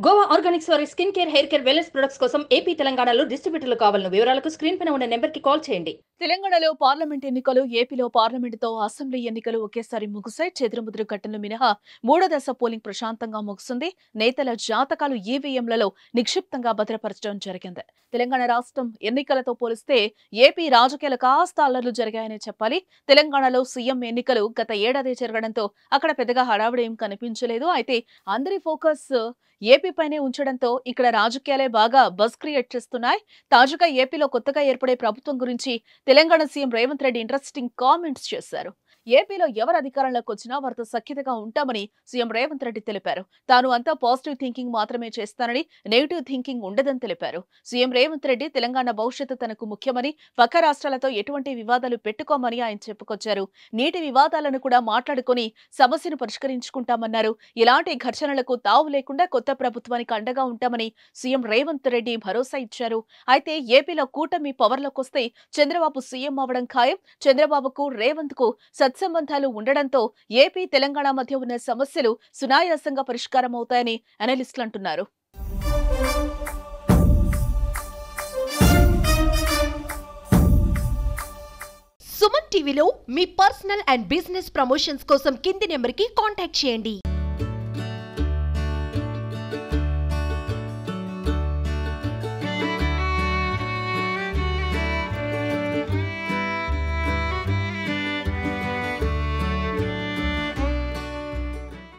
Goa Organics వారి skin care, hair care, wellness products కోసం AP, తెలంగాణలో డిస్ట్రిబ్యూటర్లు కావాలను వివరాలకు స్క్రీన్ పైన ఉన్న నెంబర్కి కాల్ చేయండి. తెలంగాణలో పార్లమెంట్ ఎన్నికలు, ఏపీలో పార్లమెంటుతో అసెంబ్లీ ఎన్నికలు ఒకేసారి ముగిశాయి. చెదురుముదురు ఘటనలు మినహా మూడో దశ పోలింగ్ ప్రశాంతంగా ముగిసింది. నేతల జాతకాలు ఈవీఎంలలో నిక్షిప్తంగా భద్రపరచడం జరిగింది. తెలంగాణ రాష్ట్రం ఎన్నికలతో పోలిస్తే ఏపీ రాజకీయాలు కాస్త అల్లర్లు జరిగాయనే చెప్పాలి. తెలంగాణలో సీఎం ఎన్నికలు గత ఏడాది జరగడంతో అక్కడ పెద్దగా హడావిడి ఏం కనిపించలేదు. అయితే అందరి ఫోకస్ ఏపీ పైనే ఉంచడంతో ఇక్కడ రాజకీయాలే బాగా బజ్ క్రియేట్ చేస్తున్నాయి. తాజాగా ఏపీలో కొత్తగా ఏర్పడే ప్రభుత్వం గురించి Telangana CM Revanth Reddy interesting comments చేశారు. ఏపీలో ఎవరు అధికారంలోకి వచ్చినా వారితో సఖ్యతగా ఉంటామని సీఎం రేవంత్ రెడ్డి తెలిపారు. తాను అంతా పాజిటివ్ థింకింగ్ మాత్రమే చేస్తానని, నెగిటివ్ థింకింగ్ ఉండదని తెలిపారు. సీఎం రేవంత్ రెడ్డి తెలంగాణ భవిష్యత్తు తనకు ముఖ్యమని, పక్క రాష్ట్రాలతో ఎటువంటి వివాదాలు పెట్టుకోమని ఆయన చెప్పుకొచ్చారు. నీటి వివాదాలను కూడా మాట్లాడుకుని సమస్యను పరిష్కరించుకుంటామన్నారు. ఇలాంటి ఘర్షణలకు తావు లేకుండా కొత్త ప్రభుత్వానికి అండగా ఉంటామని సీఎం రేవంత్ రెడ్డి భరోసా ఇచ్చారు. అయితే ఏపీలో కూటమి పవర్లోకి వస్తే చంద్రబాబు సీఎం అవడం ఖాయం. చంద్రబాబుకు రేవంత్ కు సత్సంబంధాలు ఉండడంతో ఏపీ, తెలంగాణ మధ్య ఉన్న సమస్యలు సునాయాసంగా పరిష్కారం అవుతాయని అనలిస్టులు అంటున్నారు. సుమన్ టీవీలో మీ పర్సనల్ అండ్ బిజినెస్ ప్రమోషన్స్ కోసం కింది నెంబర్కి కాంటాక్ట్ చేయండి.